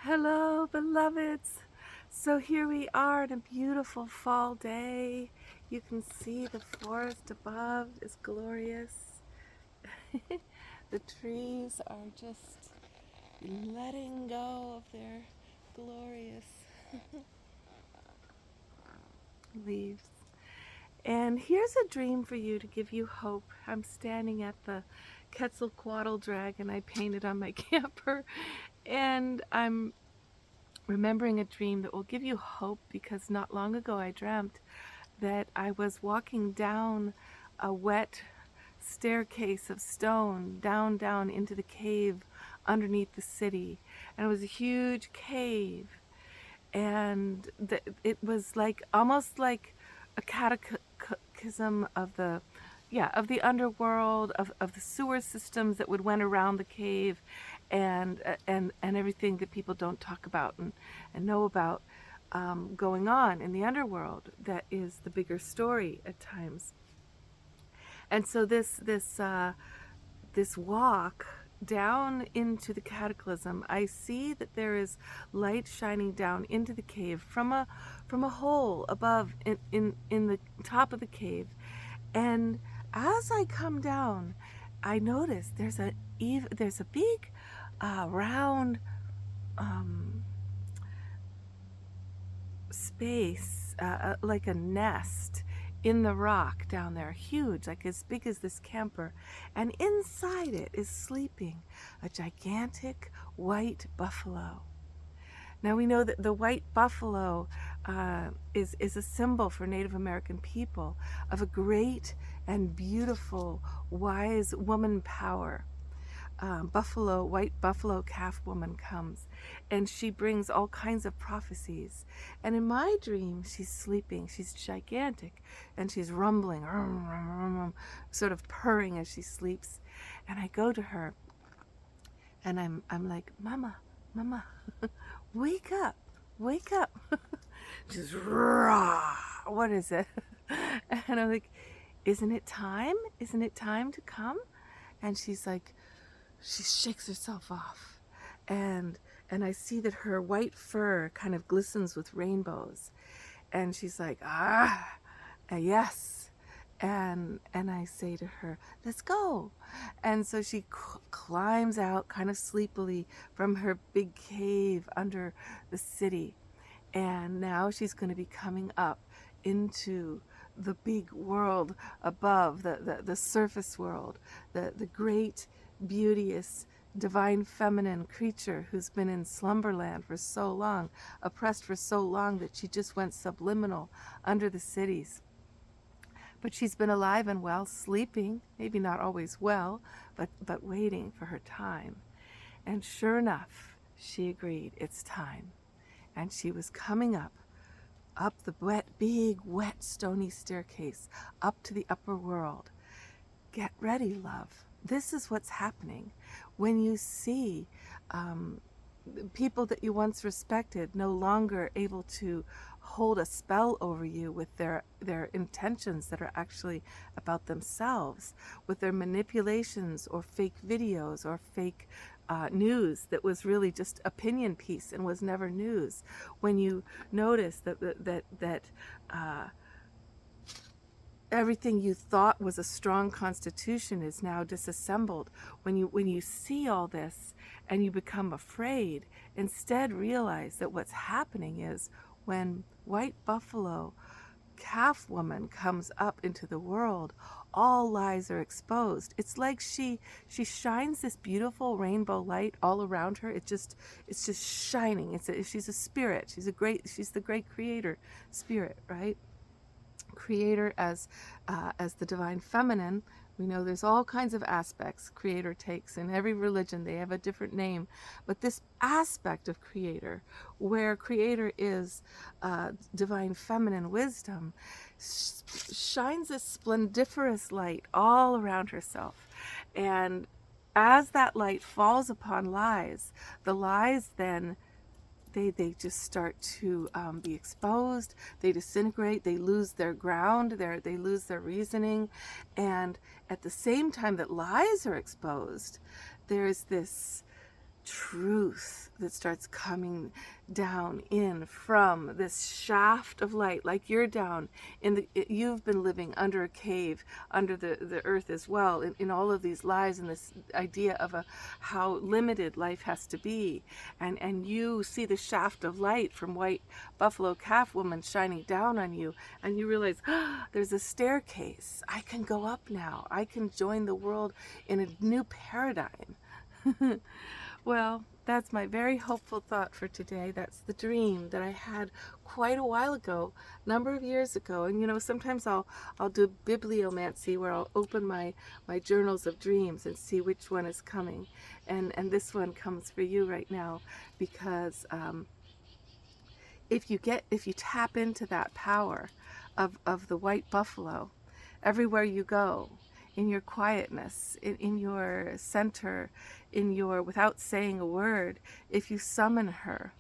Hello, beloveds. So here we are on a beautiful fall day. You can see the forest above is glorious. The trees are just letting go of their glorious leaves. And here's a dream for you to give you hope. I'm standing at the Quetzalcoatl dragon I painted on my camper, and I'm remembering a dream that will give you hope because not long ago I dreamt that I was walking down a wet staircase of stone down into the cave underneath the city. And it was a huge cave. And it was like almost like a catechism of the underworld, of the sewer systems that would went around the cave, and everything that people don't talk about and know about, going on in the underworld. That is the bigger story at times. And so this walk down into the cataclysm, I see that there is light shining down into the cave from a hole above in the top of the cave. And as I come down, I notice there's a big round space, like a nest in the rock down there, huge, like as big as this camper. And inside it is sleeping a gigantic white buffalo. Now we know that the white buffalo is a symbol for Native American people of a great and beautiful, wise woman power. White buffalo calf woman comes, and she brings all kinds of prophecies. And in my dream, she's sleeping. She's gigantic, and she's rumbling, sort of purring as she sleeps. And I go to her, and I'm like, Mama, Mama, wake up, wake up. She's rah. What is it? And I'm like, isn't it time? Isn't it time to come? And she's like, she shakes herself off, and I see that her white fur kind of glistens with rainbows, and she's like, yes. And I say to her, let's go. And so she climbs out kind of sleepily from her big cave under the city, and now she's going to be coming up into the big world above, the surface world, the great, beauteous, divine feminine creature who's been in slumberland for so long, oppressed for so long that she just went subliminal under the cities. But she's been alive and well, sleeping, maybe not always well, but waiting for her time. And sure enough, she agreed, it's time. And she was coming up the big, wet, stony staircase, up to the upper world. Get ready, love. This is what's happening when you see people that you once respected no longer able to hold a spell over you with their intentions that are actually about themselves, with their manipulations or fake videos or fake news that was really just opinion piece and was never news. When you notice that everything you thought was a strong constitution is now disassembled, when you see all this and you become afraid, instead realize that what's happening is when white buffalo calf woman comes up into the world, all lies are exposed. It's like she shines this beautiful rainbow light all around her. It's just shining. She's a spirit. She's the great creator spirit, right? Creator as the divine feminine. We know there's all kinds of aspects creator takes. In every religion they have a different name, but this aspect of creator, where creator is divine feminine wisdom, shines a splendiferous light all around herself. And as that light falls upon lies, the lies then they just start to be exposed. They disintegrate. They lose their ground. They lose their reasoning. And at the same time that lies are exposed, there's this truth that starts coming down in from this shaft of light, like you're down in you've been living under a cave, under the earth as well, in all of these lies and this idea of how limited life has to be. And you see the shaft of light from white buffalo calf woman shining down on you, and you realize, there's a staircase. I can go up now. I can join the world in a new paradigm. Well, that's my very hopeful thought for today. That's the dream that I had quite a while ago, a number of years ago. And sometimes I'll do bibliomancy, where I'll open my journals of dreams and see which one is coming. And this one comes for you right now, because if you tap into that power of the white buffalo, everywhere you go, in your quietness, in your center, without saying a word, if you summon her,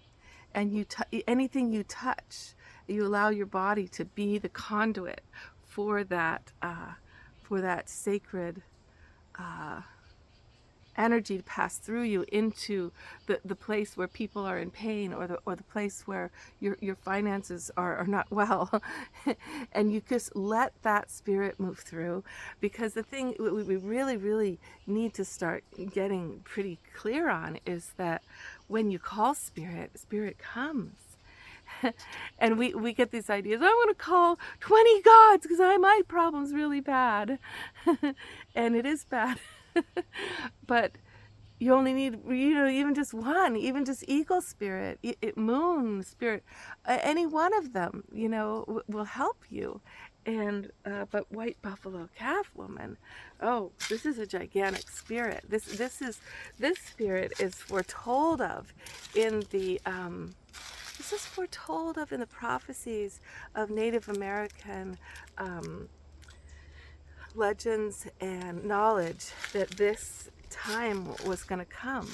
and anything you touch, you allow your body to be the conduit for that sacred energy to pass through you into the place where people are in pain, or the place where your finances are not well. And you just let that spirit move through, because the thing we really, really need to start getting pretty clear on is that when you call spirit, spirit comes. And we get these ideas, I want to call 20 gods because my problem's really bad. And it is bad. But you only need, even just one, even just eagle spirit, moon spirit, any one of them, will help you. And but white buffalo calf woman, oh, this is a gigantic spirit. This spirit is foretold of in the prophecies of Native American legends and knowledge, that this time was going to come.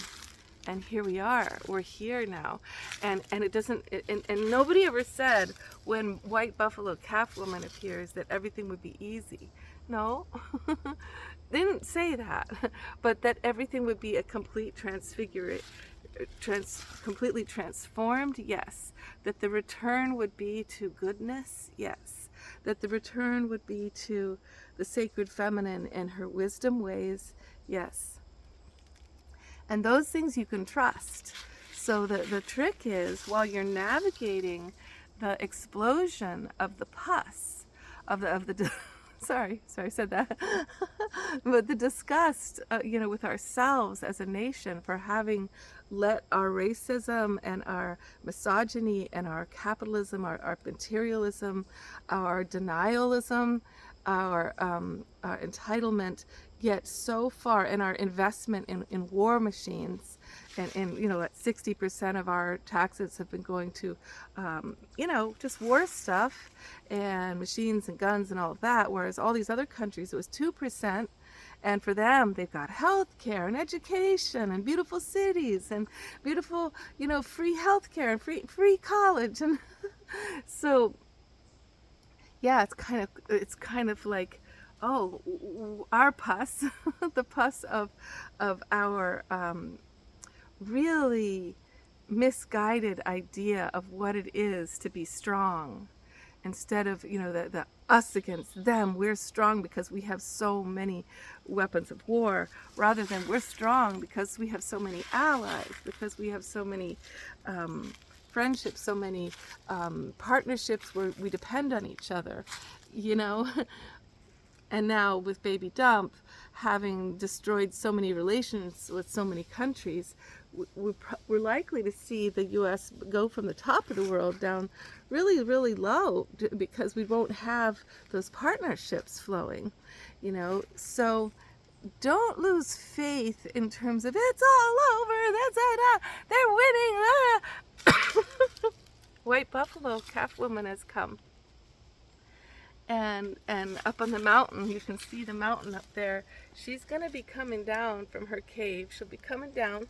And here we are. We're here now. And it doesn't, and nobody ever said when white buffalo calf woman appears that everything would be easy. No, they didn't say that. But that everything would be a complete completely transformed, yes. That the return would be to goodness, yes. That the return would be to the sacred feminine and her wisdom ways, yes. And those things you can trust. So the trick is, while you're navigating the explosion of the pus, of the sorry, I said that, but the disgust, with ourselves as a nation for having let our racism and our misogyny and our capitalism, our materialism, our denialism, our entitlement get so far, and our investment in war machines, and that 60% of our taxes have been going to just war stuff and machines and guns and all of that, whereas all these other countries it was 2%. And for them, they've got health care and education and beautiful cities and beautiful, free health care and free college. And so, yeah, it's kind of like, oh, our pus, the pus of our really misguided idea of what it is to be strong. Instead of, the us against them, we're strong because we have so many weapons of war, rather than we're strong because we have so many allies, because we have so many friendships, so many partnerships where we depend on each other, And now with Baby Dump, having destroyed so many relations with so many countries, we're likely to see the U.S. go from the top of the world down really, really low, because we won't have those partnerships flowing, So don't lose faith in terms of it's all over, they're winning. White buffalo calf woman has come. And up on the mountain, you can see the mountain up there. She's going to be coming down from her cave. She'll be coming down.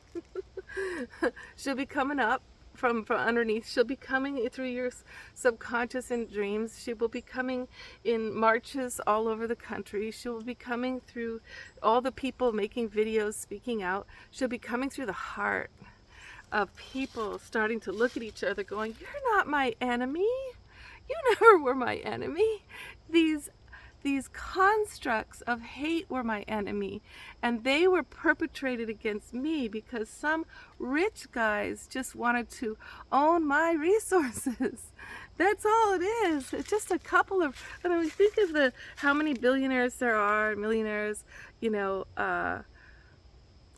She'll be coming up. from underneath. She'll be coming through your subconscious in dreams. She will be coming in marches all over the country. She will be coming through all the people making videos, speaking out. She'll be coming through the heart of people starting to look at each other going, "You're not my enemy. You never were my enemy. These constructs of hate were my enemy, and they were perpetrated against me because some rich guys just wanted to own my resources." That's all it is. It's just a couple of, I mean, think of how many billionaires there are, millionaires, you know,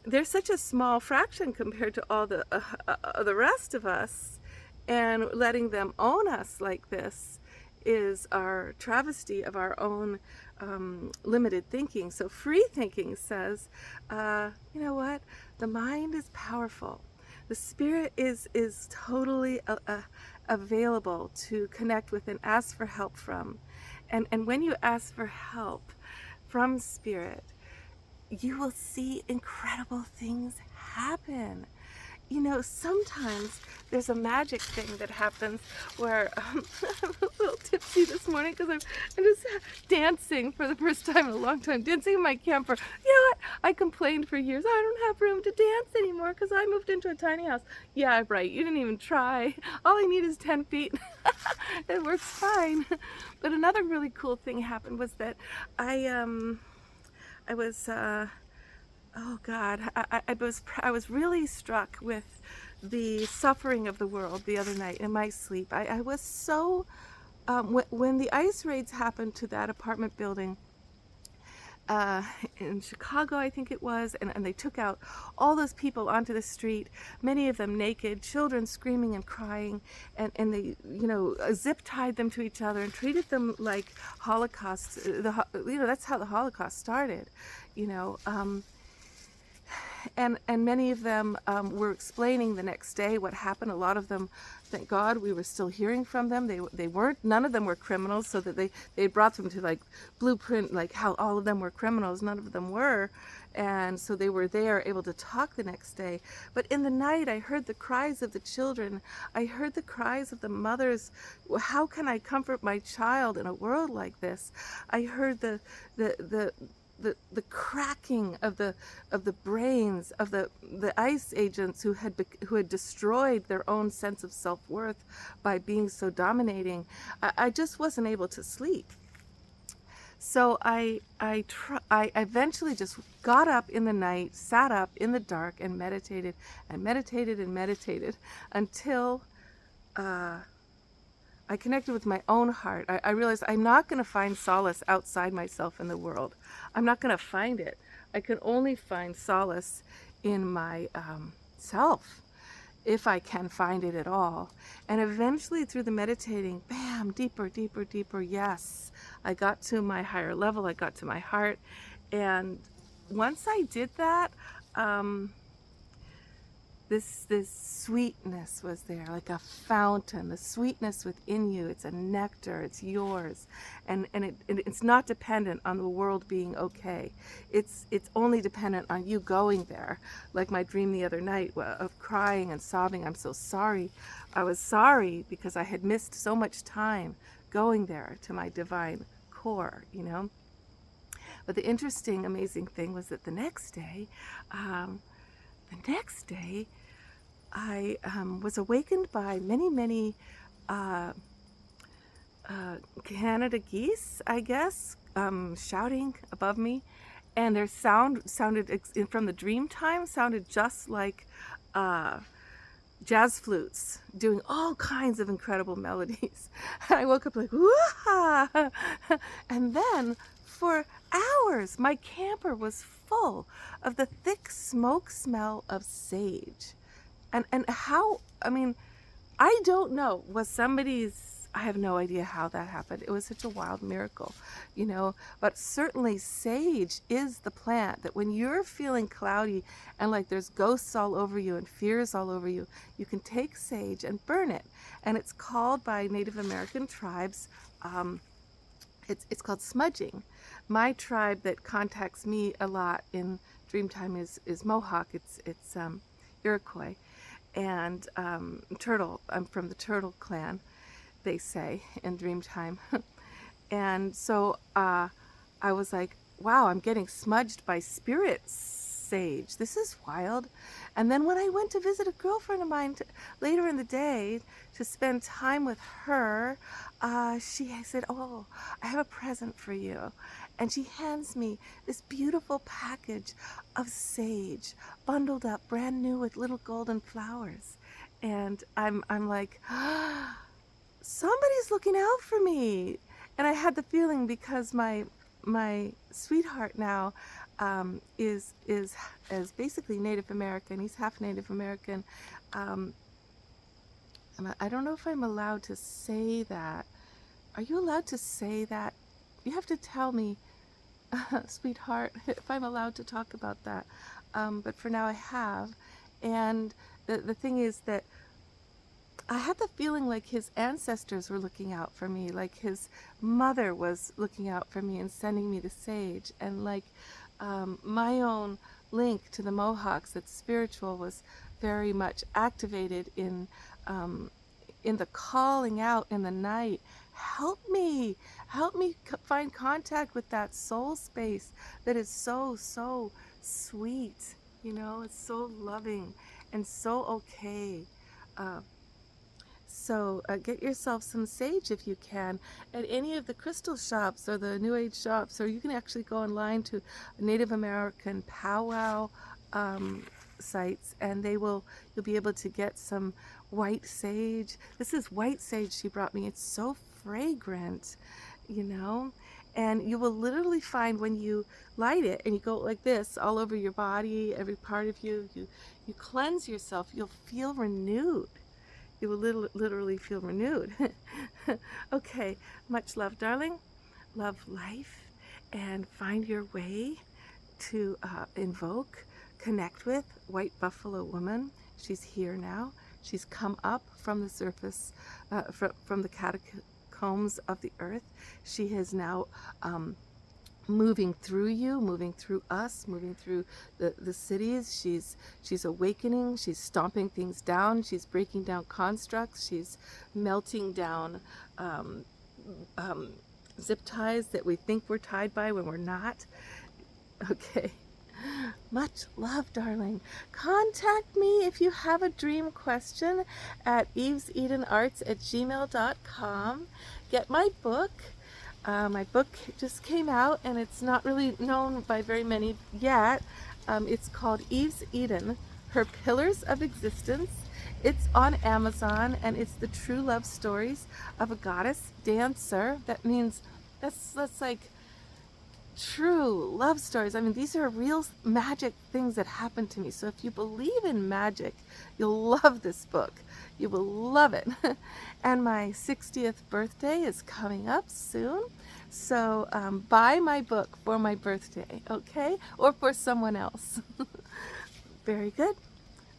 they're such a small fraction compared to all the rest of us, and letting them own us like this is our travesty of our own limited thinking. So free thinking says, you know what? The mind is powerful. The spirit is totally available to connect with and ask for help from. And when you ask for help from spirit, you will see incredible things happen. You know, sometimes there's a magic thing that happens where I'm a little tipsy this morning because I'm just dancing for the first time in a long time, dancing in my camper. You know what? I complained for years, I don't have room to dance anymore because I moved into a tiny house. Yeah, right. You didn't even try. All I need is 10 feet. It works fine. But another really cool thing happened was that I was oh God, I was really struck with the suffering of the world the other night in my sleep. I was so, when the ice raids happened to that apartment building in Chicago, I think it was, and they took out all those people onto the street, many of them naked, children screaming and crying, and they, you know, zip tied them to each other and treated them like Holocaust. You know, that's how the Holocaust started, you know. And many of them were explaining the next day what happened. A lot of them, thank God, we were still hearing from them. They weren't, none of them were criminals, so that they brought them to like blueprint, like how all of them were criminals. None of them were, and so they were there, able to talk the next day. But in the night, I heard the cries of the children. I heard the cries of the mothers. How can I comfort my child in a world like this? I heard the cracking of the brains of the ICE agents who had destroyed their own sense of self-worth by being so dominating. I just wasn't able to sleep. So I eventually just got up in the night, sat up in the dark, and meditated and meditated and meditated until I connected with my own heart. I realized I'm not going to find solace outside myself in the world. I'm not going to find it. I can only find solace in my self, if I can find it at all. And eventually through the meditating, bam, deeper, deeper, deeper, yes. I got to my higher level. I got to my heart. And once I did that, this sweetness was there, like a fountain. The sweetness within you, it's a nectar, it's yours, and it's not dependent on the world being okay. It's only dependent on you going there. Like my dream the other night of crying and sobbing. I'm so sorry. I was sorry because I had missed so much time going there to my divine core, you know. But the interesting, amazing thing was that the next day, I was awakened by many Canada geese, I guess, shouting above me, and their sounded from the dream time sounded just like jazz flutes doing all kinds of incredible melodies. And I woke up like, woo-ha! And then for hours, my camper was full of the thick smoke smell of sage. And how, I mean, I don't know, I have no idea how that happened. It was such a wild miracle, you know, but certainly sage is the plant that when you're feeling cloudy and like there's ghosts all over you and fears all over you, you can take sage and burn it. And it's called by Native American tribes, it's called smudging. My tribe that contacts me a lot in Dreamtime is Mohawk. It's Iroquois. and turtle. I'm from the turtle clan, they say in Dreamtime. And so I was like, wow, I'm getting smudged by spirit sage. This is wild. And then when I went to visit a girlfriend of mine later in the day to spend time with her, she said, oh, I have a present for you. And she hands me this beautiful package of sage, bundled up, brand new with little golden flowers. And I'm like, somebody's looking out for me. And I had the feeling because my sweetheart now is basically Native American. He's half Native American. Um, I don't know if I'm allowed to say that. Are you allowed to say that? You have to tell me, sweetheart, if I'm allowed to talk about that. But for now I have. And the thing is that I had the feeling like his ancestors were looking out for me, like his mother was looking out for me and sending me the sage, and like my own link to the Mohawks, that's spiritual, was very much activated in the calling out in the night. Help me find contact with that soul space that is so, so sweet. You know, it's so loving and so okay. Uh, so get yourself some sage if you can at any of the crystal shops or the New Age shops, or you can actually go online to Native American powwow sites, and you'll be able to get some white sage. This is white sage she brought me. It's so fragrant, you know, and you will literally find when you light it and you go like this all over your body, every part of you, you cleanse yourself, you'll feel renewed. You will literally feel renewed. Okay, much love, darling. Love life, and find your way to invoke, connect with White Buffalo Woman. She's here now. She's come up from the surface, from the catacombs of the earth. She has now moving through you, moving through us, moving through the cities. She's awakening, she's stomping things down, she's breaking down constructs, she's melting down zip ties that we think we're tied by when we're not. Okay. Much love, darling. Contact me if you have a dream question at evesedenarts@gmail.com. Get my book. My book just came out, and it's not really known by very many yet. It's called Eve's Eden, Her Pillars of Existence. It's on Amazon, and it's the true love stories of a goddess dancer. That means that's like true love stories. I mean, these are real magic things that happen to me. So if you believe in magic, you'll love this book. You will love it. And my 60th birthday is coming up soon. So buy my book for my birthday, okay? Or for someone else. Very good.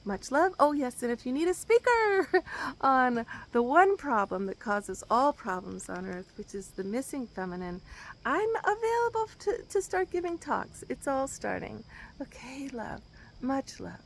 Much love. Oh yes, and if you need a speaker on the one problem that causes all problems on earth, which is the missing feminine, I'm available to start giving talks. It's all starting. Okay, love. Much love.